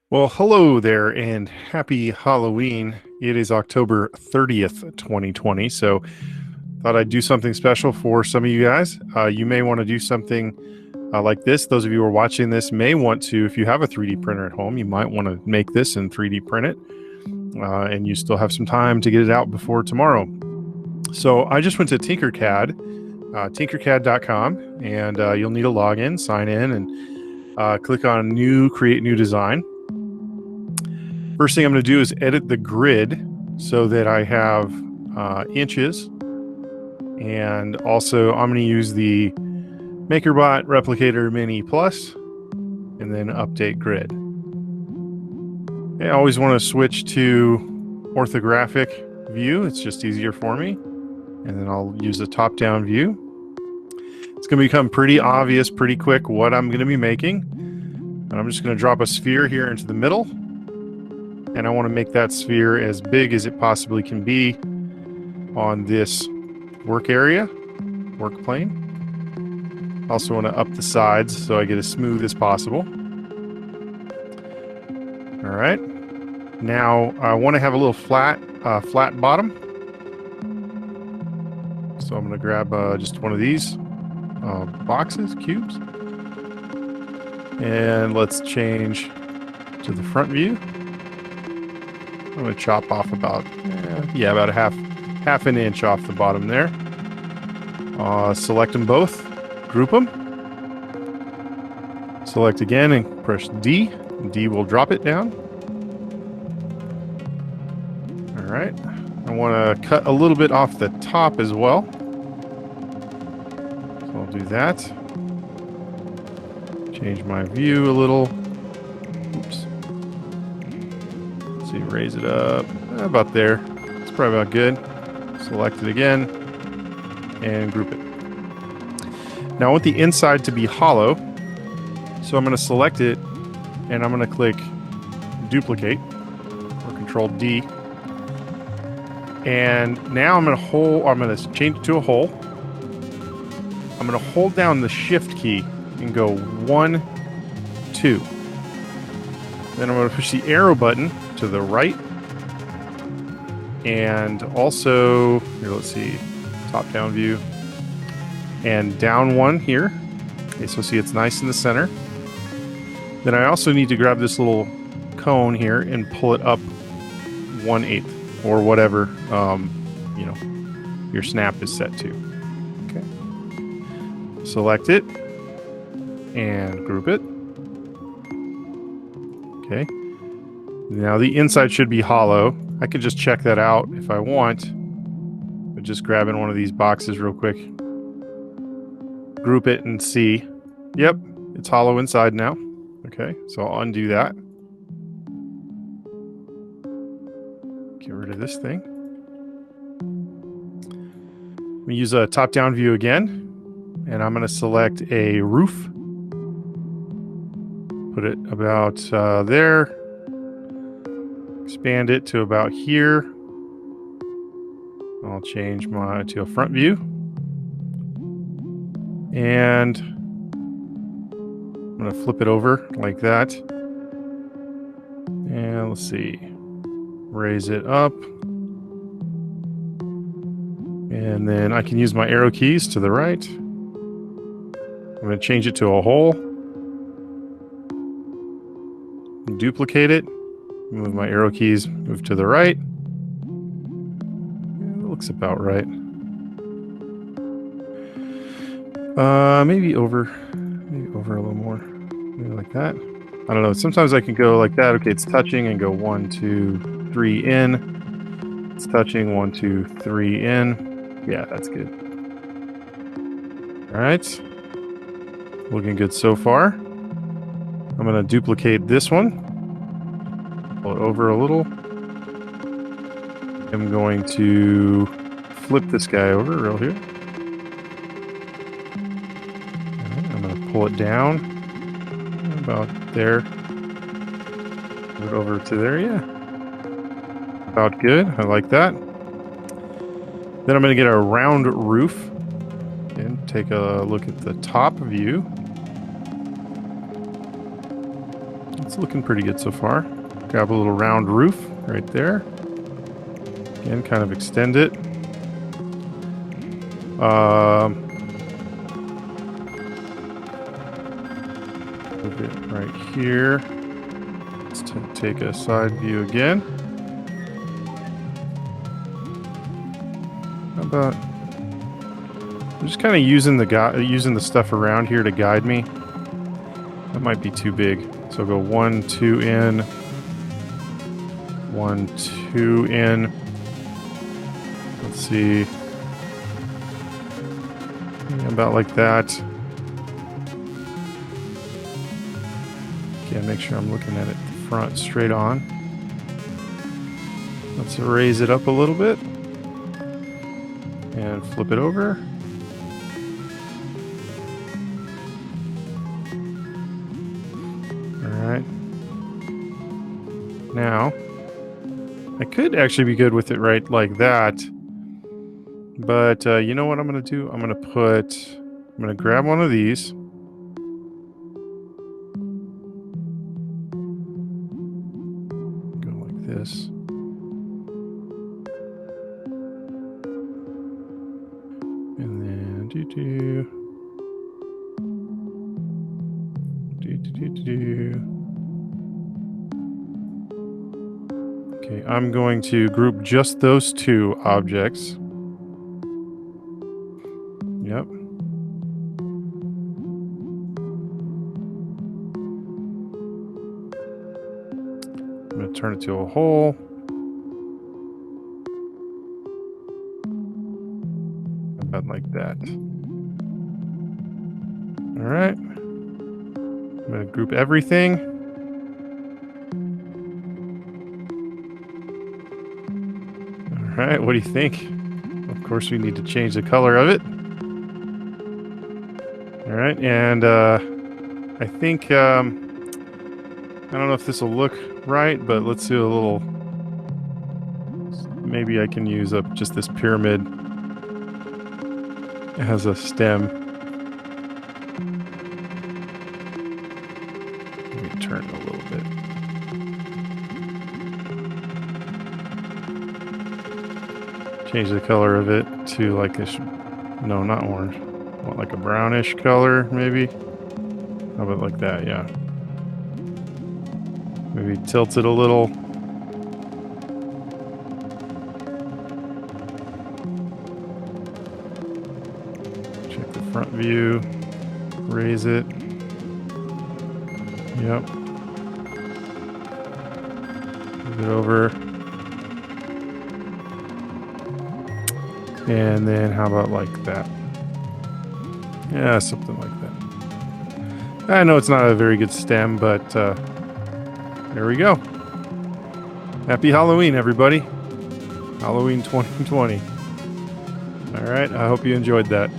Well, hello there and happy Halloween. It is October 30th, 2020. So, thought I'd do something special for some of you guys. You may want to do something like this. Those of you who are watching this may want to, if you have a 3D printer at home, you might want to make this and 3D print it. And you still have some time to get it out before tomorrow. So, I just went to Tinkercad, tinkercad.com, and you'll need a login, sign in, and click on New, Create New Design. First thing I'm going to do is edit the grid so that I have inches. And also I'm going to use the MakerBot Replicator Mini Plus and then update grid. I always want to switch to orthographic view. It's just easier for me. And then I'll use the top-down view. It's going to become pretty obvious pretty quick what I'm going to be making. And I'm just going to drop a sphere here into the middle. And I want to make that sphere as big as it possibly can be on this work area, work plane. Also want to up the sides so I get as smooth as possible. All right. Now I want to have a little flat bottom. So I'm going to grab just one of these boxes, cubes. And let's change to the front view. I'm going to chop off about a half an inch off the bottom there. Select them both, group them. Select again and press D. D will drop it down. All right. I want to cut a little bit off the top as well. So I'll do that. Change my view a little. Oops. See, raise it up about there. It's probably about good. Select it again and group it. Now I want the inside to be hollow, so I'm going to select it and I'm going to click duplicate or Control D. And now I'm going to change it to a hole. I'm going to hold down the Shift key and go 1, 2. Then I'm going to push the arrow button to the right. And also, here, let's see, top-down view. And down one here. Okay, so see it's nice in the center. Then I also need to grab this little cone here and pull it up 1/8 or whatever, your snap is set to. Okay. Select it and group it. Okay. Now the inside should be hollow. I could just check that out if I want. But just grabbing one of these boxes real quick. Group it and see. Yep, it's hollow inside now. Okay, so I'll undo that. Get rid of this thing. We use a top-down view again. And I'm going to select a roof. Put it about there. Expand it to about here. I'll change to a front view. And I'm going to flip it over like that. And let's see. Raise it up. And then I can use my arrow keys to the right. I'm going to change it to a hole. Duplicate it. Move my arrow keys, move to the right. It looks about right. Maybe over a little more. Maybe like that. I don't know. Sometimes I can go like that. Okay, it's touching and go 1, 2, 3 in. It's touching 1, 2, 3 in. Yeah, that's good. All right. Looking good so far. I'm going to duplicate this one. Pull it over a little. I'm going to flip this guy over real here. I'm going to pull it down about there. Move it over to there, yeah. About good. I like that. Then I'm going to get a round roof and take a look at the top view. It's looking pretty good so far. Grab a little round roof right there. Again, kind of extend it. Move it right here. Let's take a side view again. How about I'm just kind of using the stuff around here to guide me. That might be too big. So I'll go 1, 2 in. 1, 2 in. Let's see. Yeah, about like that. Again, make sure I'm looking at it front straight on. Let's raise it up a little bit. And flip it over. Alright. Now, I could actually be good with it right like that. But you know what I'm going to do? I'm going to grab one of these. Go like this. And then do. Okay, I'm going to group just those two objects. Yep. I'm going to turn it to a hole. About like that. All right. I'm going to group everything. All right, what do you think? Of course, we need to change the color of it. All right, and I think, I don't know if this will look right, but let's do a little, maybe I can use up just this pyramid. It has a stem. Let me turn it a little bit. Change the color of it to like this, no, not orange. I want like a brownish color, maybe. How about like that, yeah. Maybe tilt it a little. Check the front view. Raise it. Yep. Move it over. And then how about like that? Yeah, something like that. I know it's not a very good stem, but there we go. Happy Halloween, everybody. Halloween 2020. All right, I hope you enjoyed that.